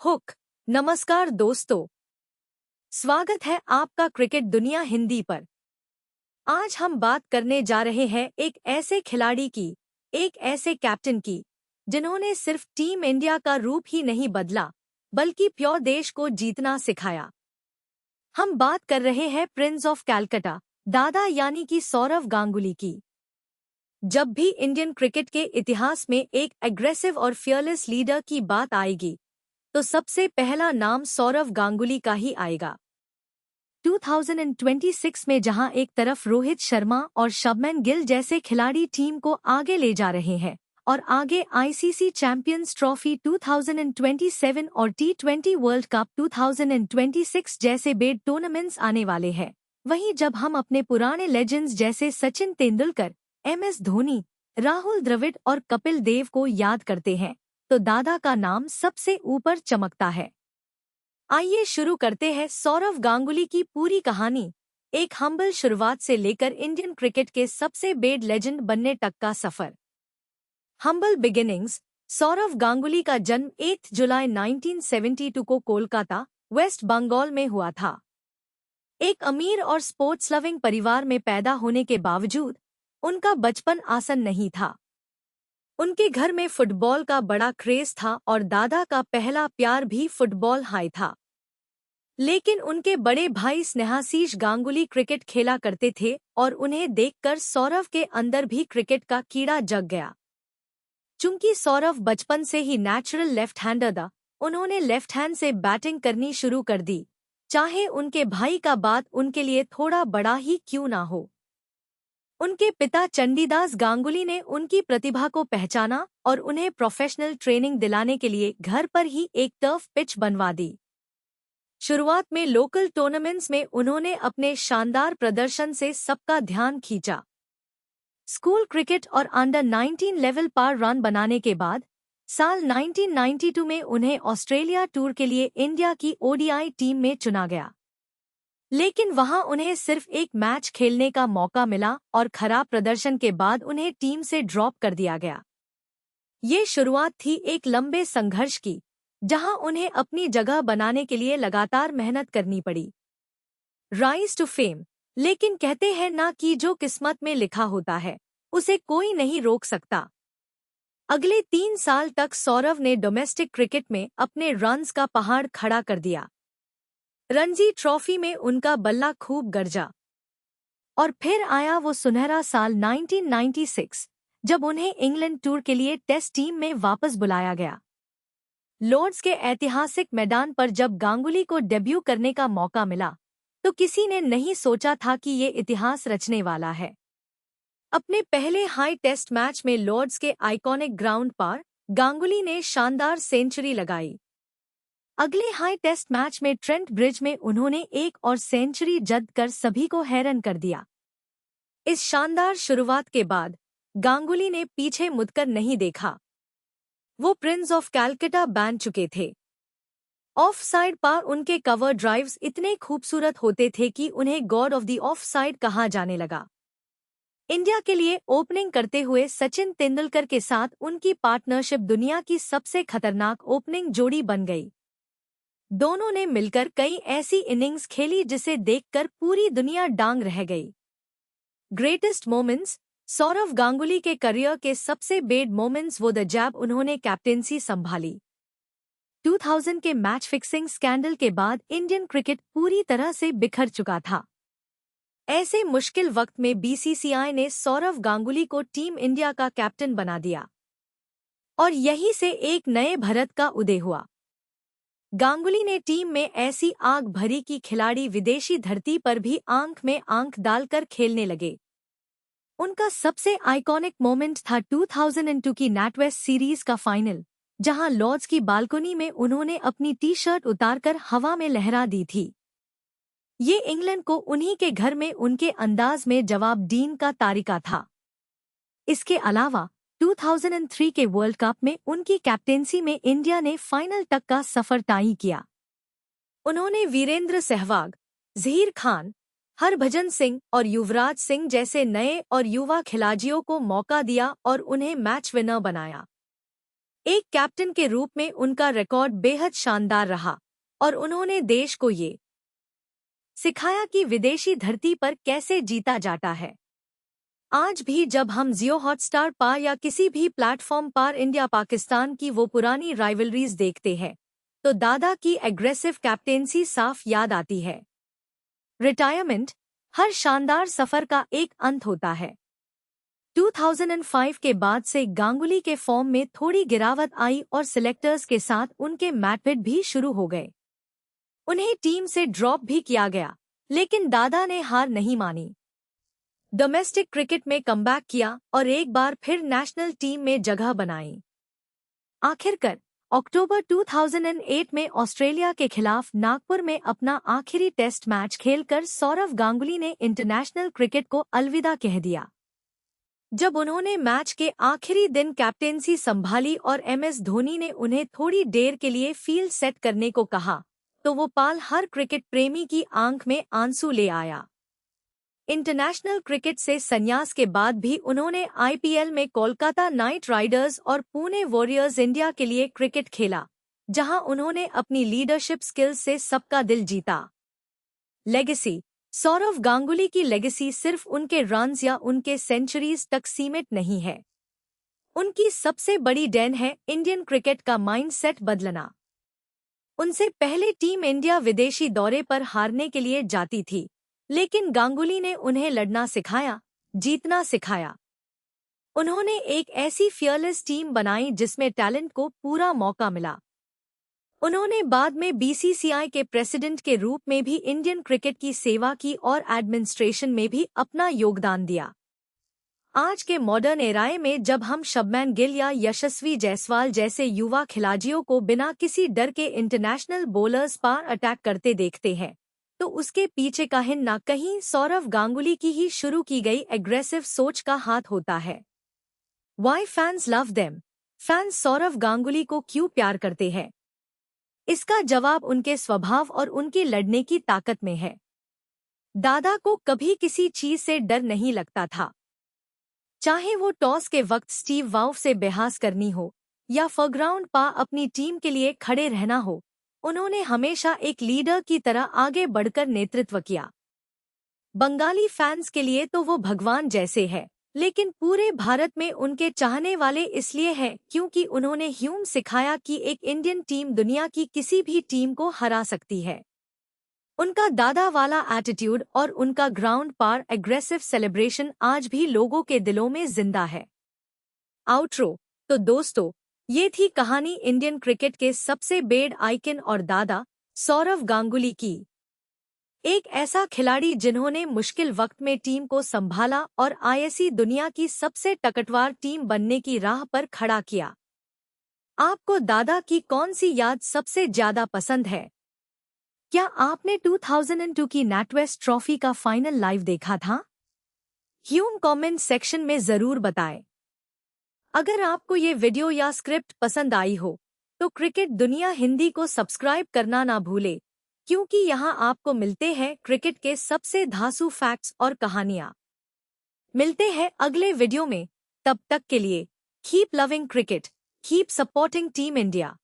Hook. नमस्कार दोस्तों, स्वागत है आपका क्रिकेट दुनिया हिंदी पर। आज हम बात करने जा रहे हैं एक ऐसे खिलाड़ी की, एक ऐसे कैप्टन की, जिन्होंने सिर्फ टीम इंडिया का रूप ही नहीं बदला, बल्कि प्योर देश को जीतना सिखाया। हम बात कर रहे हैं प्रिंस ऑफ कैलकाटा, दादा यानी कि सौरव गांगुली की। जब भी इंडियन क्रिकेट के इतिहास में एक एग्रेसिव और फियरलेस लीडर की बात आएगी, तो सबसे पहला नाम सौरव गांगुली का ही आएगा। 2026 में जहां एक तरफ रोहित शर्मा और शुभमन गिल जैसे खिलाड़ी टीम को आगे ले जा रहे हैं और आगे आईसीसी चैंपियंस ट्रॉफी 2027 और T20 वर्ल्ड कप 2026 जैसे बेड टूर्नामेंट्स आने वाले हैं, वहीं जब हम अपने पुराने लेजेंड्स जैसे सचिन तेंदुलकर, MS धोनी, राहुल द्रविड़ और कपिल देव को याद करते हैं, तो दादा का नाम सबसे ऊपर चमकता है। आइए शुरू करते हैं सौरव गांगुली की पूरी कहानी, एक हम्बल शुरुआत से लेकर इंडियन क्रिकेट के सबसे बेड लेजेंड बनने तक का सफर। Humble beginnings. सौरव गांगुली का जन्म 8 जुलाई 1972 को कोलकाता, वेस्ट बंगाल में हुआ था। एक अमीर और स्पोर्ट्स लविंग परिवार में पैदा होने के बावजूद उनका बचपन आसान नहीं था। उनके घर में फुटबॉल का बड़ा क्रेज था और दादा का पहला प्यार भी फुटबॉल हाई था। लेकिन उनके बड़े भाई स्नेहाशीष गांगुली क्रिकेट खेला करते थे और उन्हें देखकर सौरव के अंदर भी क्रिकेट का कीड़ा जग गया। चूंकि सौरव बचपन से ही नेचुरल लेफ्ट हैंडर था, उन्होंने लेफ्ट हैंड से बैटिंग करनी शुरू कर दी, चाहे उनके भाई का बात उनके लिए थोड़ा बड़ा ही क्यों ना हो। उनके पिता चंडीदास गांगुली ने उनकी प्रतिभा को पहचाना और उन्हें प्रोफेशनल ट्रेनिंग दिलाने के लिए घर पर ही एक टर्फ पिच बनवा दी। शुरुआत में लोकल टूर्नामेंट्स में उन्होंने अपने शानदार प्रदर्शन से सबका ध्यान खींचा। स्कूल क्रिकेट और अंडर 19 लेवल पर रन बनाने के बाद साल 1992 में उन्हें ऑस्ट्रेलिया टूर के लिए इंडिया की ODI टीम में चुना गया। लेकिन वहां उन्हें सिर्फ एक मैच खेलने का मौका मिला और खराब प्रदर्शन के बाद उन्हें टीम से ड्रॉप कर दिया गया। ये शुरुआत थी एक लंबे संघर्ष की, जहां उन्हें अपनी जगह बनाने के लिए लगातार मेहनत करनी पड़ी। Rise to fame. लेकिन कहते हैं ना कि जो किस्मत में लिखा होता है, उसे कोई नहीं रोक सकता। अगले 3 साल तक सौरव ने डोमेस्टिक क्रिकेट में अपने रन्स का पहाड़ खड़ा कर दिया। रणजी ट्रॉफी में उनका बल्ला खूब गरजा। और फिर आया वो सुनहरा साल 1996, जब उन्हें इंग्लैंड टूर के लिए टेस्ट टीम में वापस बुलाया गया। लॉर्ड्स के ऐतिहासिक मैदान पर जब गांगुली को डेब्यू करने का मौका मिला, तो किसी ने नहीं सोचा था कि ये इतिहास रचने वाला है। अपने पहले हाई टेस्ट मैच में लॉर्ड्स के आइकॉनिक ग्राउंड पर गांगुली ने शानदार सेंचुरी लगाई। अगले हाई टेस्ट मैच में ट्रेंट ब्रिज में उन्होंने एक और सेंचुरी जद कर सभी को हैरान कर दिया। इस शानदार शुरुआत के बाद गांगुली ने पीछे मुड़कर नहीं देखा। वो प्रिंस ऑफ कैलकाटा बन चुके थे। ऑफ साइड पर उनके कवर ड्राइव्स इतने खूबसूरत होते थे कि उन्हें God of the of side कहा जाने लगा। इंडिया के लिए ओपनिंग करते हुए सचिन तेंदुलकर के साथ उनकी पार्टनरशिप दुनिया की सबसे खतरनाक ओपनिंग जोड़ी बन गई। दोनों ने मिलकर कई ऐसी इनिंग्स खेली जिसे देखकर पूरी दुनिया दंग रह गई। Greatest moments. सौरव गांगुली के करियर के सबसे बेड मोमेंट्स वो द जब उन्होंने कैप्टेंसी संभाली। 2000 के मैच फिक्सिंग स्कैंडल के बाद इंडियन क्रिकेट पूरी तरह से बिखर चुका था। ऐसे मुश्किल वक्त में BCCI ने सौरव गांगुली को टीम इंडिया का कैप्टन बना दिया और यहीं से एक नए भारत का उदय हुआ। गांगुली ने टीम में ऐसी आग भरी कि खिलाड़ी विदेशी धरती पर भी आंख में आंख डालकर खेलने लगे। उनका सबसे आइकॉनिक मोमेंट था 2002 की नैटवेस्ट सीरीज का फाइनल, जहां लॉर्ड्स की बालकनी में उन्होंने अपनी टी-शर्ट उतारकर हवा में लहरा दी थी। ये इंग्लैंड को उन्हीं के घर में उनके अंदाज में जवाब देने का तरीका था। इसके अलावा 2003 के वर्ल्ड कप में उनकी कैप्टेंसी में इंडिया ने फाइनल तक का सफर तय किया। उन्होंने वीरेंद्र सहवाग, जहीर खान, हरभजन सिंह और युवराज सिंह जैसे नए और युवा खिलाड़ियों को मौका दिया और उन्हें मैच विनर बनाया। एक कैप्टन के रूप में उनका रिकॉर्ड बेहद शानदार रहा और उन्होंने देश को ये सिखाया कि विदेशी धरती पर कैसे जीता जाता है। आज भी जब हम जियो हॉटस्टार पर या किसी भी प्लेटफॉर्म पर इंडिया पाकिस्तान की वो पुरानी राइवलरीज देखते हैं तो दादा की एग्रेसिव कैप्टेंसी साफ याद आती है। रिटायरमेंट हर शानदार सफर का एक अंत होता है। 2005 के बाद से गांगुली के फॉर्म में थोड़ी गिरावट आई और सिलेक्टर्स के साथ उनके मैचभिट भी शुरू हो गए। उन्हें टीम से ड्रॉप भी किया गया, लेकिन दादा ने हार नहीं मानी। डोमेस्टिक क्रिकेट में कमबैक किया और एक बार फिर नेशनल टीम में जगह बनाई। आखिरकार अक्टूबर 2008 में ऑस्ट्रेलिया के खिलाफ नागपुर में अपना आखिरी टेस्ट मैच खेलकर सौरव गांगुली ने इंटरनेशनल क्रिकेट को अलविदा कह दिया। जब उन्होंने मैच के आखिरी दिन कैप्टेंसी संभाली और MS धोनी ने उन्हें थोड़ी देर के लिए फील्ड सेट करने को कहा, तो वो पाल हर क्रिकेट प्रेमी की आंख में आंसू ले आया। इंटरनेशनल क्रिकेट से संन्यास के बाद भी उन्होंने IPL में कोलकाता नाइट राइडर्स और पुणे वॉरियर्स इंडिया के लिए क्रिकेट खेला, जहां उन्होंने अपनी लीडरशिप स्किल्स से सबका दिल जीता। लेगेसी सौरव गांगुली की लेगेसी सिर्फ उनके रन्स या उनके सेंचुरीज तक सीमित नहीं है। उनकी सबसे बड़ी देन है इंडियन क्रिकेट का माइंडसेट बदलना। उनसे पहले टीम इंडिया विदेशी दौरे पर हारने के लिए जाती थी, लेकिन गांगुली ने उन्हें लड़ना सिखाया, जीतना सिखाया। उन्होंने एक ऐसी फियरलेस टीम बनाई जिसमें टैलेंट को पूरा मौका मिला। उन्होंने बाद में BCCI के प्रेसिडेंट के रूप में भी इंडियन क्रिकेट की सेवा की और एडमिनिस्ट्रेशन में भी अपना योगदान दिया। आज के मॉडर्न एराए में जब हम शुभमैन गिल या यशस्वी जायसवाल जैसे युवा खिलाड़ियों को बिना किसी डर के इंटरनेशनल बॉलर्स पर अटैक करते देखते हैं, तो उसके पीछे कहीं न कहीं सौरव गांगुली की ही शुरू की गई एग्रेसिव सोच का हाथ होता है। Why fans love them? Fans Sourav Ganguly को क्यों प्यार करते हैं? इसका जवाब उनके स्वभाव और उनकी लड़ने की ताकत में है। दादा को कभी किसी चीज से डर नहीं लगता था। चाहे वो टॉस के वक्त स्टीव वाउ से बहस करनी हो या फॉरग्राउंड पा अपनी टीम के लिए खड़े रहना हो, उन्होंने हमेशा एक लीडर की तरह आगे बढ़कर नेतृत्व किया। बंगाली फैंस के लिए तो वो भगवान जैसे है, लेकिन पूरे भारत में उनके चाहने वाले इसलिए हैं क्योंकि उन्होंने ह्यूम सिखाया कि एक इंडियन टीम दुनिया की किसी भी टीम को हरा सकती है। उनका दादा वाला एटीट्यूड और उनका ग्राउंड पर एग्रेसिव सेलिब्रेशन आज भी लोगों के दिलों में जिंदा है। आउट्रो। तो दोस्तों, ये थी कहानी इंडियन क्रिकेट के सबसे बेड आइकन और दादा सौरव गांगुली की। एक ऐसा खिलाड़ी जिन्होंने मुश्किल वक्त में टीम को संभाला और ISC दुनिया की सबसे टकटवार टीम बनने की राह पर खड़ा किया। आपको दादा की कौन सी याद सबसे ज्यादा पसंद है? क्या आपने 2002 की NatWest ट्रॉफी का फाइनल लाइव देखा था? ह्यूम कमेंट सेक्शन में जरूर बताएं। अगर आपको ये वीडियो या स्क्रिप्ट पसंद आई हो तो क्रिकेट दुनिया हिंदी को सब्सक्राइब करना ना भूले, क्योंकि यहाँ आपको मिलते हैं क्रिकेट के सबसे धांसू फैक्ट्स और कहानियाँ। मिलते हैं अगले वीडियो में, तब तक के लिए keep loving cricket, keep supporting team India.